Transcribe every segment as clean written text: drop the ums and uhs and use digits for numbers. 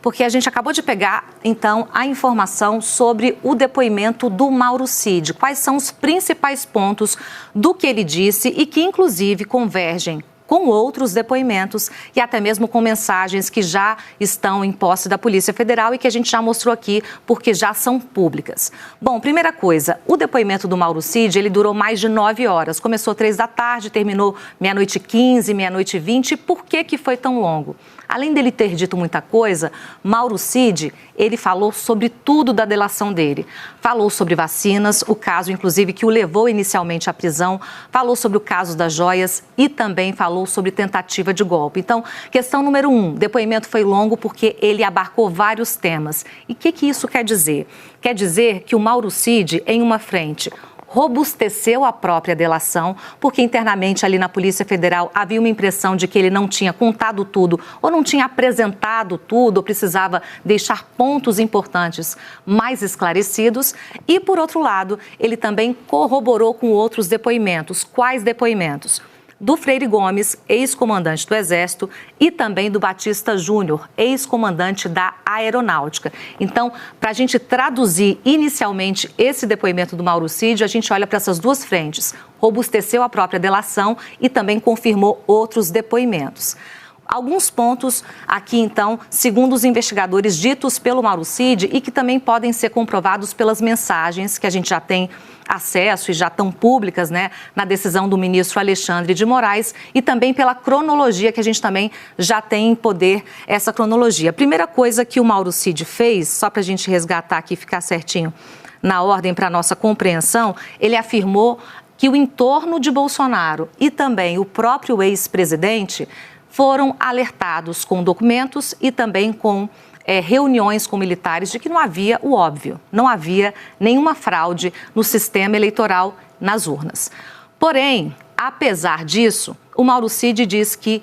Porque a gente acabou de pegar, então, a informação sobre o depoimento do Mauro Cid. Quais são os principais pontos do que ele disse e que, inclusive, convergem com outros depoimentos e até mesmo com mensagens que já estão em posse da Polícia Federal e que a gente já mostrou aqui porque já são públicas. Bom, primeira coisa, o depoimento do Mauro Cid, ele durou mais de 9 horas. Começou 3 da tarde, terminou 00h15, 00h20. Por que foi tão longo? Além dele ter dito muita coisa, Mauro Cid, ele falou sobre tudo da delação dele. Falou sobre vacinas, o caso, inclusive, que o levou inicialmente à prisão. Falou sobre o caso das joias e também falou sobre tentativa de golpe. Então, questão número 1, depoimento foi longo porque ele abarcou vários temas. E o que isso quer dizer? Quer dizer que o Mauro Cid, em uma frente, robusteceu a própria delação, porque internamente ali na Polícia Federal havia uma impressão de que ele não tinha contado tudo ou não tinha apresentado tudo, ou precisava deixar pontos importantes mais esclarecidos. E, por outro lado, ele também corroborou com outros depoimentos. Quais depoimentos? Do Freire Gomes, ex-comandante do Exército, e também do Batista Júnior, ex-comandante da Aeronáutica. Então, para a gente traduzir inicialmente esse depoimento do Mauro Cid, a gente olha para essas duas frentes. Robusteceu a própria delação e também confirmou outros depoimentos. Alguns pontos aqui, então, segundo os investigadores ditos pelo Mauro Cid e que também podem ser comprovados pelas mensagens que a gente já tem acesso e já estão públicas, né, na decisão do ministro Alexandre de Moraes e também pela cronologia que a gente também já tem em poder essa cronologia. A primeira coisa que o Mauro Cid fez, só para a gente resgatar aqui e ficar certinho na ordem para a nossa compreensão, ele afirmou que o entorno de Bolsonaro e também o próprio ex-presidente foram alertados com documentos e também com reuniões com militares de que não havia o óbvio, não havia nenhuma fraude no sistema eleitoral nas urnas. Porém, apesar disso, o Mauro Cid diz que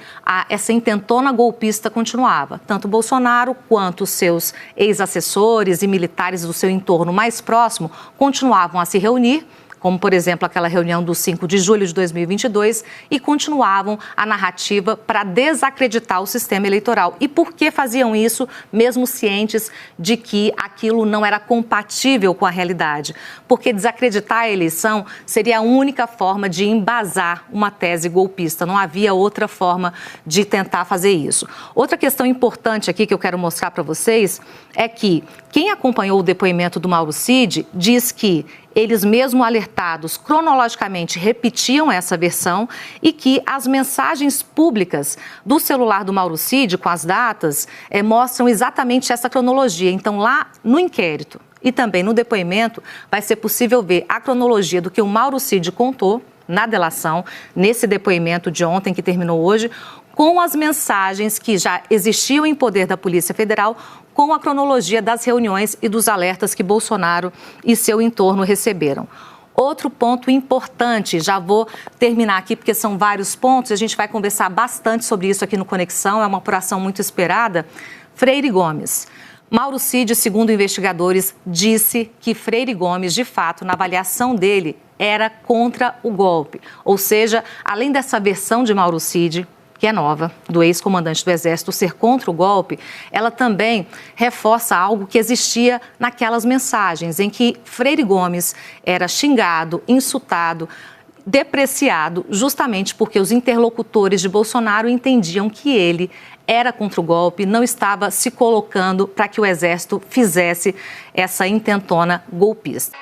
essa intentona golpista continuava. Tanto Bolsonaro quanto seus ex-assessores e militares do seu entorno mais próximo continuavam a se reunir, como, por exemplo, aquela reunião do 5 de julho de 2022, e continuavam a narrativa para desacreditar o sistema eleitoral. E por que faziam isso, mesmo cientes de que aquilo não era compatível com a realidade? Porque desacreditar a eleição seria a única forma de embasar uma tese golpista. Não havia outra forma de tentar fazer isso. Outra questão importante aqui que eu quero mostrar para vocês é que quem acompanhou o depoimento do Mauro Cid diz que eles mesmo alertados cronologicamente repetiam essa versão e que as mensagens públicas do celular do Mauro Cid com as datas mostram exatamente essa cronologia. Então, lá no inquérito e também no depoimento vai ser possível ver a cronologia do que o Mauro Cid contou na delação, nesse depoimento de ontem que terminou hoje, com as mensagens que já existiam em poder da Polícia Federal, com a cronologia das reuniões e dos alertas que Bolsonaro e seu entorno receberam. Outro ponto importante, já vou terminar aqui porque são vários pontos, a gente vai conversar bastante sobre isso aqui no Conexão, é uma apuração muito esperada. Freire Gomes. Mauro Cid, segundo investigadores, disse que Freire Gomes, de fato, na avaliação dele, era contra o golpe. Ou seja, além dessa versão de Mauro Cid, que é nova, do ex-comandante do Exército, ser contra o golpe, ela também reforça algo que existia naquelas mensagens, em que Freire Gomes era xingado, insultado, depreciado, justamente porque os interlocutores de Bolsonaro entendiam que ele era contra o golpe, não estava se colocando para que o Exército fizesse essa intentona golpista.